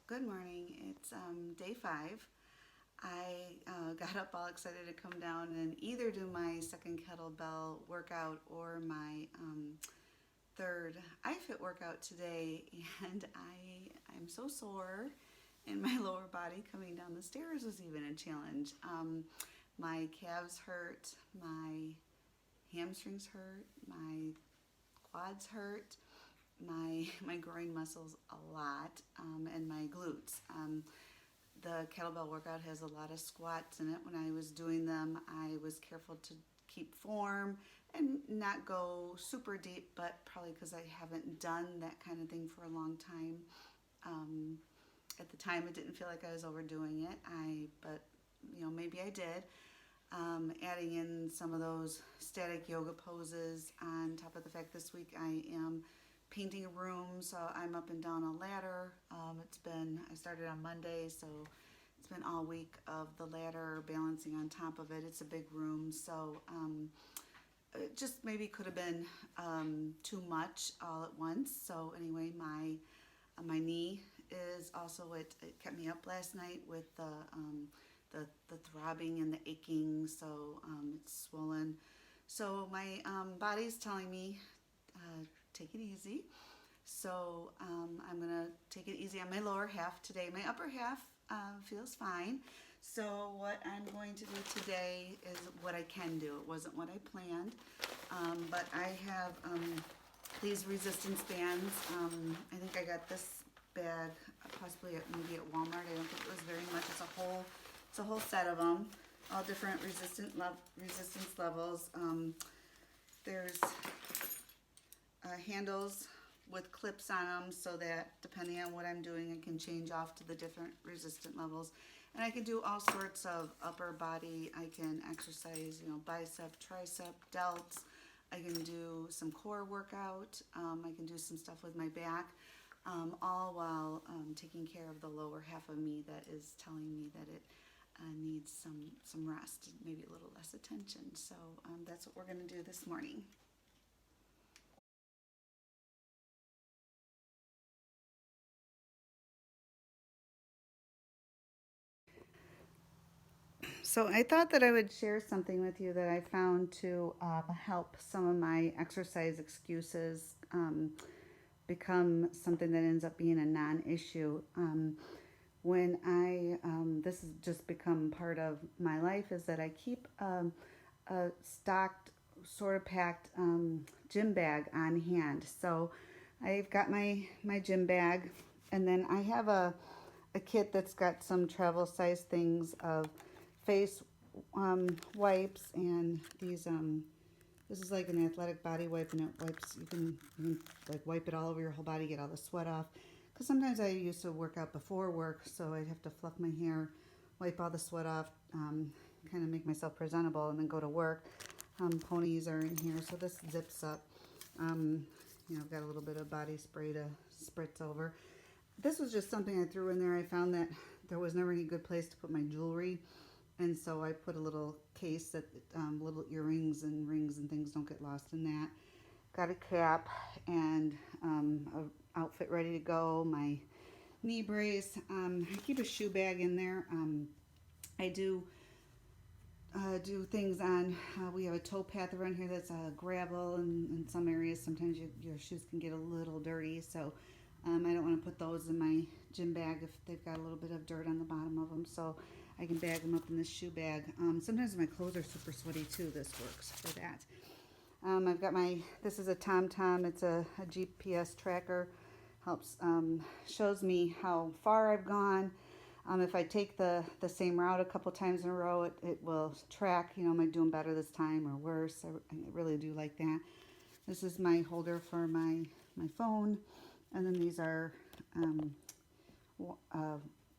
Good morning. It's day 5. I got up all excited to come down and either do my second kettlebell workout or my third iFit workout today. And I'm so sore in my lower body. Coming down the stairs was even a challenge. My calves hurt, my hamstrings hurt, my quads hurt, my groin muscles a lot, and my glutes. The kettlebell workout has a lot of squats in it. When I was doing them, I was careful to keep form and not go super deep, but probably because I haven't done that kind of thing for a long time. Um, at the time, it didn't feel like I was overdoing it. But maybe I did. Adding in some of those static yoga poses on top of the fact this week I am painting a room, so I'm up and down a ladder. I started on Monday, so it's been all week of the ladder balancing on top of it. It's a big room, so it just maybe could have been too much all at once. So anyway, my knee is also it kept me up last night with the throbbing and the aching, so it's swollen. So my body's telling me take it easy. So I'm gonna take it easy on my lower half today. My upper half feels fine. So what I'm going to do today is what I can do. It wasn't what I planned, but I have these resistance bands. I think I got this bag possibly maybe at Walmart. I don't think it was very much. It's a whole set of them, all different resistance levels. There's handles with clips on them so that depending on what I'm doing, I can change off to the different resistant levels. And I can do all sorts of upper body. I can exercise, bicep, tricep, delts. I can do some core workout. I can do some stuff with my back, all while taking care of the lower half of me that is telling me that it needs some rest, maybe a little less attention. So that's what we're going to do this morning. So I thought that I would share something with you that I found to help some of my exercise excuses become something that ends up being a non-issue. This has just become part of my life, is that I keep a stocked, sort of packed gym bag on hand. So I've got my gym bag, and then I have a kit that's got some travel size things of face wipes and these this is like an athletic body wipe, and it wipes, you can like wipe it all over your whole body, get all the sweat off, because sometimes I used to work out before work, so I'd have to fluff my hair, wipe all the sweat off, kind of make myself presentable, and then go to work. Ponies are in here, so this zips up. I've got a little bit of body spray to spritz over. This was just something I threw in there. I found that there was never any good place to put my jewelry, and so I put a little case that little earrings and rings and things don't get lost in that. Got a cap and a outfit ready to go. My knee brace. I keep a shoe bag in there. I do things on, we have a tow path around here that's gravel, and in some areas sometimes your shoes can get a little dirty, so I don't want to put those in my gym bag if they've got a little bit of dirt on the bottom of them, so I can bag them up in this shoe bag. Sometimes my clothes are super sweaty too. This works for that. I've got this is a TomTom. It's a GPS tracker. Helps, shows me how far I've gone. If I take the same route a couple times in a row, it will track, am I doing better this time or worse? I really do like that. This is my holder for my phone. And then these are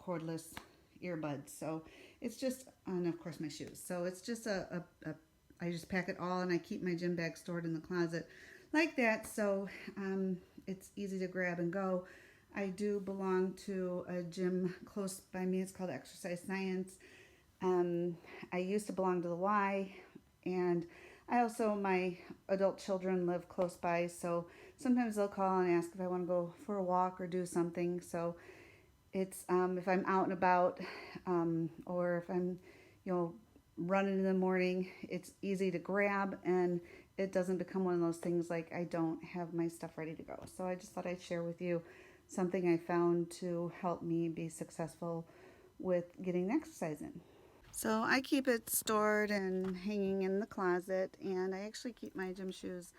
cordless earbuds. So it's just, and of course my shoes. So it's just I just pack it all, and I keep my gym bag stored in the closet like that. So it's easy to grab and go. I do belong to a gym close by me. It's called Exercise Science. I used to belong to the Y, and my adult children live close by, so sometimes they'll call and ask if I want to go for a walk or do something. So It's if I'm out and about, or if I'm, you know, running in the morning, it's easy to grab, and it doesn't become one of those things like I don't have my stuff ready to go. So I just thought I'd share with you something I found to help me be successful with getting exercise in. So I keep it stored and hanging in the closet, and I actually keep my gym shoes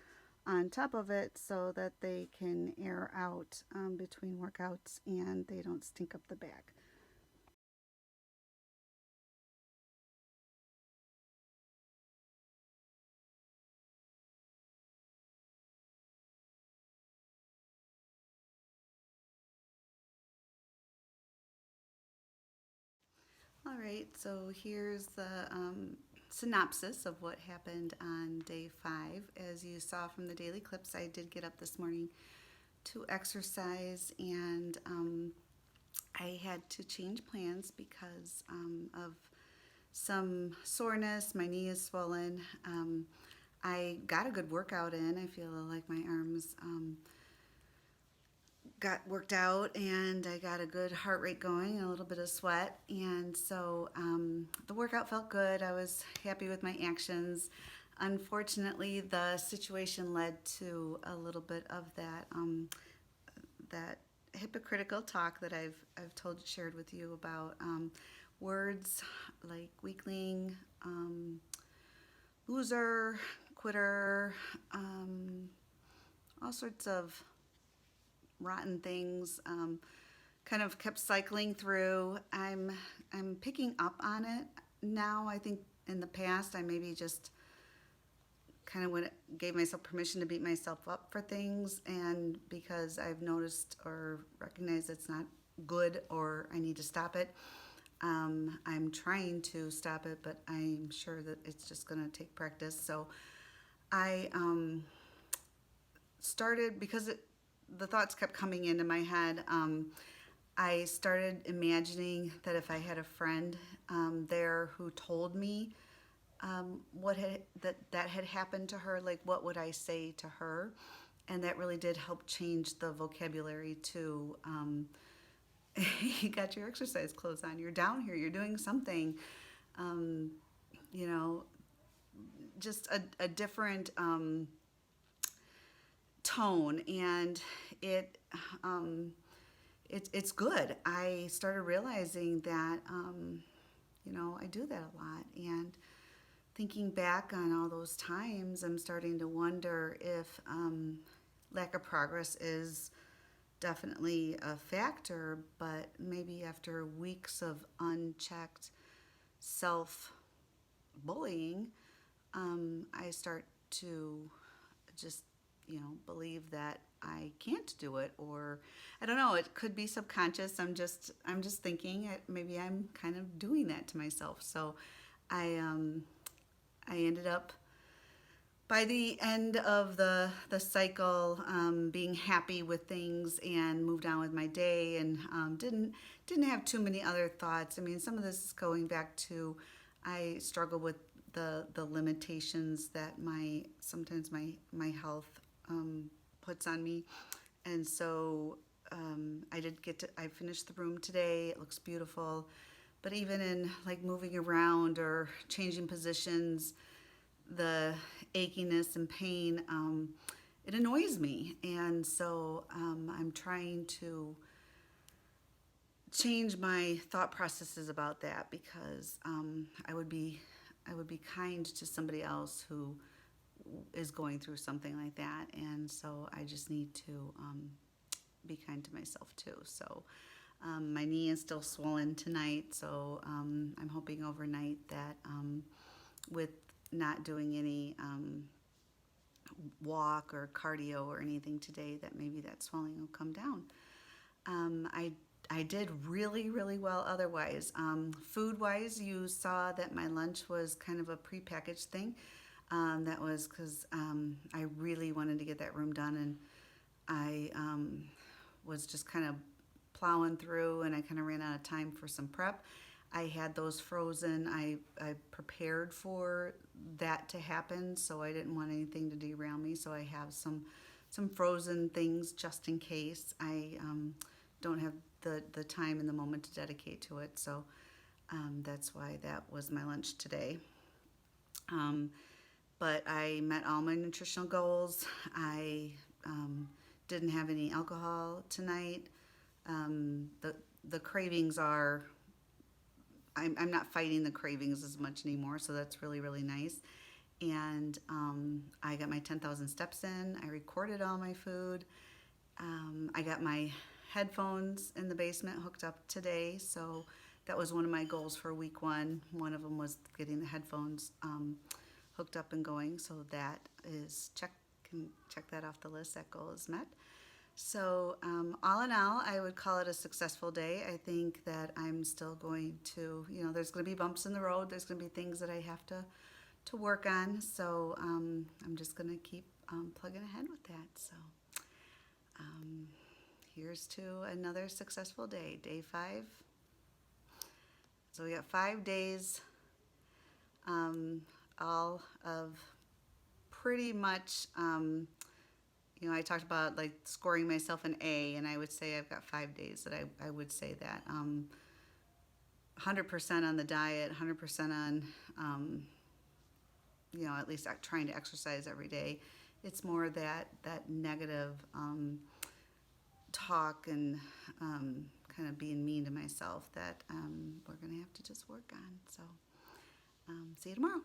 on top of it so that they can air out between workouts and they don't stink up the bag. All right, so here's the synopsis of what happened on day 5. As you saw from the daily clips, I did get up this morning to exercise, and I had to change plans because of some soreness. My knee is swollen. I got a good workout in. I feel like my arms got worked out, and I got a good heart rate going and a little bit of sweat. And so the workout felt good. I was happy with my actions. Unfortunately, the situation led to a little bit of that hypocritical talk that I've shared with you about words like weakling, loser, quitter, all sorts of rotten things. Kind of kept cycling through. I'm picking up on it now. I think in the past I maybe just kind of gave myself permission to beat myself up for things, and because I've noticed or recognized it's not good or I need to stop it. I'm trying to stop it, but I'm sure that it's just going to take practice. So I started because the thoughts kept coming into my head. I started imagining that if I had a friend there who told me what that had happened to her, like what would I say to her, and that really did help change the vocabulary to. You got your exercise clothes on. You're down here. You're doing something. Um, you know, just a different tone, and it it's good. I started realizing that I do that a lot, and thinking back on all those times, I'm starting to wonder if lack of progress is definitely a factor, but maybe after weeks of unchecked self bullying, I start to just, believe that I can't do it, or I don't know. It could be subconscious. I'm just thinking maybe I'm kind of doing that to myself. So, I ended up by the end of the cycle, being happy with things and moved on with my day, and didn't have too many other thoughts. I mean, some of this is going back to I struggle with the limitations that sometimes my health puts on me, and so I finished the room today. It looks beautiful, but even in like moving around or changing positions, the achiness and pain, it annoys me. And so I'm trying to change my thought processes about that, because I would be kind to somebody else who is going through something like that. And so I just need to be kind to myself too. So my knee is still swollen tonight, so I'm hoping overnight that with not doing any walk or cardio or anything today, that maybe that swelling will come down. I did really, really well otherwise. Food wise, you saw that my lunch was kind of a prepackaged thing. That was because I really wanted to get that room done, and I was just kind of plowing through, and I kind of ran out of time for some prep. I had those frozen. I prepared for that to happen, so I didn't want anything to derail me. So I have some frozen things just in case. I don't have the time and the moment to dedicate to it. So that's why that was my lunch today. But I met all my nutritional goals. I didn't have any alcohol tonight. The cravings are, I'm not fighting the cravings as much anymore, so that's really, really nice. And I got my 10,000 steps in. I recorded all my food. I got my headphones in the basement hooked up today, so that was one of my goals for week one. One of them was getting the headphones hooked up and going, so that is can check that off the list. That goal is met. So all in all, I would call it a successful day. I think that I'm still going to, there's going to be bumps in the road. There's going to be things that I have to work on. So I'm just going to keep plugging ahead with that. So here's to another successful day, day 5. So we got 5 days, all of pretty much, I talked about like scoring myself an A, and I would say I've got 5 days that I would say that. 100% on the diet, 100% on, at least trying to exercise every day. It's more that negative talk and kind of being mean to myself that we're going to have to just work on. So see you tomorrow.